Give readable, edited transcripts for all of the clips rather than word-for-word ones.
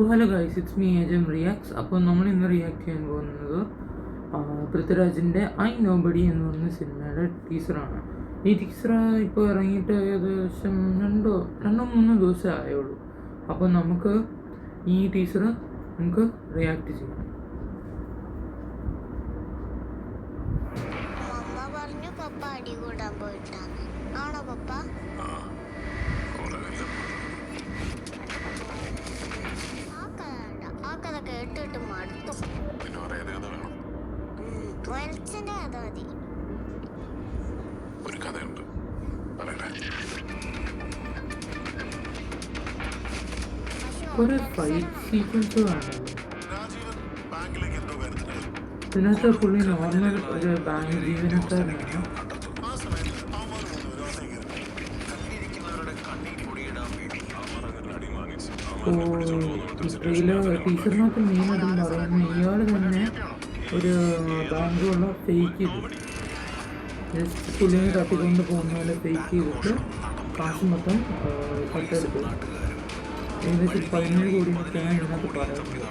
അപ്പോൾ hello guys, it's me Ajam reacts. അപ്പോൾ നമ്മൾ ഇന്ന് റിയാക്ട് ചെയ്യാൻ പോകുന്നത് പൃഥ്വിരാജിൻ്റെ ഐ നോബഡി എന്ന് പറഞ്ഞ സിനിമയുടെ ടീസറാണ്. ഈ ടീസർ ഇപ്പോൾ ഇറങ്ങിയിട്ട് ഏകദേശം രണ്ടോ മൂന്നോ ദിവസമേ ആയുള്ളൂ. അപ്പോൾ നമുക്ക് ഈ ടീസർ നമുക്ക് റിയാക്ട് ചെയ്യാം. കേട്ടിട്ട് മടുത്തു. ഒരു കഥയുണ്ട്. ഒരു ഫൈറ്റ് സീക്വൻസ് കാണുന്നു. ഇതിനകത്ത് പുള്ളി നോർമൽ ഒരു ബാങ്ക് ജീവനക്കാരനാണ്. ടീച്ചറിനകത്ത് മെയിനായിട്ടും പറയുന്നത് ഇയാൾ തന്നെ ഒരു ബാങ്കുള്ള ഫേക്ക് ചെയ്തു, ജസ്റ്റ് പുള്ളിനെ തട്ടിക്കൊണ്ട് പോകുന്ന പോലെ ഫേക്ക് ചെയ്തിട്ട് കാശ് മൊത്തം കട്ടെടുത്തു. ഏകദേശം 17 കോടി എന്നൊക്കെയാണ് ഇതിനകത്ത് പറയുന്നത്.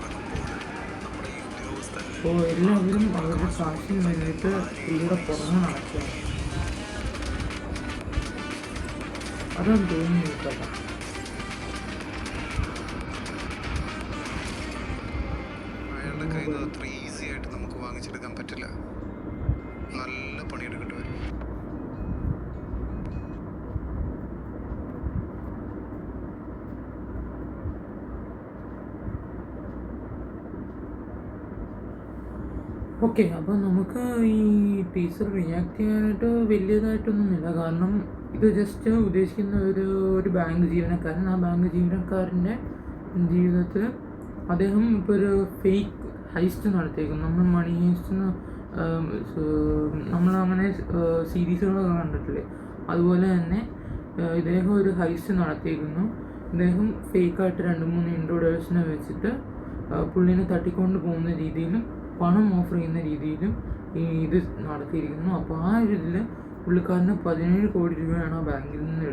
അപ്പോൾ എല്ലാവരും അവരുടെ കാശിന് വേണ്ടിയിട്ട് പുള്ളിയുടെ പുറമെ നടക്കുകയാണ്. അതാണ് തോന്നുന്നു കഥ. അയാളുടെ കയ്യിൽ നിന്ന് അത്ര ഈസി ആയിട്ട് നമുക്ക് വാങ്ങിച്ചെടുക്കാൻ പറ്റില്ല. നല്ല പണിയെടുക്കേണ്ടി വരും. ഓക്കെ, അപ്പോൾ നമുക്ക് ഈ ടീച്ചർ റിയാക്ട് ചെയ്യാനായിട്ട് വലിയതായിട്ടൊന്നുമില്ല. കാരണം ഇത് ജസ്റ്റ് ഉദ്ദേശിക്കുന്ന ഒരു ബാങ്ക് ജീവനക്കാരൻ, ആ ബാങ്ക് ജീവനക്കാരൻ്റെ ജീവിതത്തിൽ അദ്ദേഹം ഇപ്പോൾ ഒരു ഫേക്ക് ഹൈസ്റ്റ് നടത്തിയേക്കും. നമ്മൾ മണി ഹൈസ്റ്റ് നമ്മളങ്ങനെ സീരീസുകളൊക്കെ കണ്ടിട്ടില്ലേ, അതുപോലെ തന്നെ ഇദ്ദേഹം ഒരു ഹൈസ്റ്റ് നടത്തിയേക്കുന്നു. ഇദ്ദേഹം ഫേക്കായിട്ട് 2-3 ഇൻട്രോഡേഴ്സിനെ വെച്ചിട്ട് പുള്ളിനെ തട്ടിക്കൊണ്ട് പോകുന്ന രീതിയിലും പണം ഓഫർ ചെയ്യുന്ന രീതിയിലും ഇത് നടത്തിയിരിക്കുന്നു. അപ്പോൾ ആ ഒരു ഇതിൽ പുള്ളിക്കാരന് 17 കോടി രൂപയാണ് ആ ബാങ്കിൽ നിന്ന്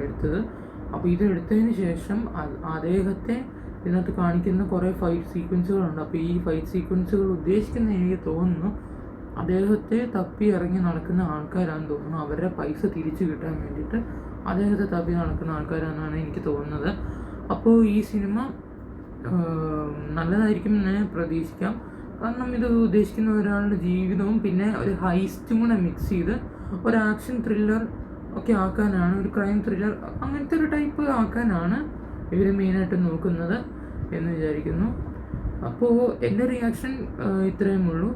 എടുത്തത്. അപ്പോൾ ഇത് എടുത്തതിന് ശേഷം അദ്ദേഹത്തെ ഇതിനകത്ത് കാണിക്കുന്ന കുറേ ഫൈറ്റ് സീക്വൻസുകളുണ്ട്. അപ്പോൾ ഈ ഫൈറ്റ് സീക്വൻസുകൾ ഉദ്ദേശിക്കുന്ന എനിക്ക് തോന്നുന്നു അദ്ദേഹത്തെ തപ്പി ഇറങ്ങി നടക്കുന്ന ആൾക്കാരാണെന്ന് തോന്നുന്നു. അവരുടെ പൈസ തിരിച്ചു കിട്ടാൻ വേണ്ടിയിട്ട് അദ്ദേഹത്തെ തപ്പി നടക്കുന്ന ആൾക്കാരാണെന്നാണ് എനിക്ക് തോന്നുന്നത്. അപ്പോൾ ഈ സിനിമ നല്ലതായിരിക്കും എന്ന് പ്രതീക്ഷിക്കാം. കാരണം ഇത് ഉദ്ദേശിക്കുന്ന ഒരാളുടെ ജീവിതവും പിന്നെ ഒരു ഹൈസ്റ്റും കൂടെ മിക്സ് ചെയ്ത് ഒരു ആക്ഷൻ ത്രില്ലർ ഒക്കെ ആക്കാനാണ്, ഒരു ക്രൈം ത്രില്ലർ അങ്ങനത്തെ ഒരു ടൈപ്പ് ആക്കാനാണ് ഇവർ മെയിനായിട്ട് നോക്കുന്നത് എന്ന് വിചാരിക്കുന്നു. അപ്പോൾ എൻ്റെ റിയാക്ഷൻ ഇത്രയും ഉള്ളൂ.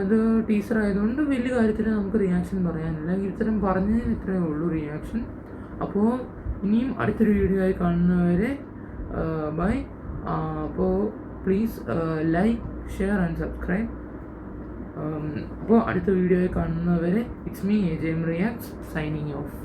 ഇത് ടീച്ചർ ആയതുകൊണ്ട് വലിയ കാര്യത്തിൽ നമുക്ക് റിയാക്ഷൻ പറയാനില്ല. ഇത്തരം പറഞ്ഞതിന് ഇത്രയേ ഉള്ളൂ റിയാക്ഷൻ. അപ്പോൾ ഇനിയും അടുത്തൊരു വീഡിയോ ആയി കാണുന്നവരെ ബൈ. അപ്പോൾ please like, share and subscribe. അപ്പോൾ അടുത്ത വീഡിയോയിൽ കാണുന്നവരെ it's me Ajam reacts signing of.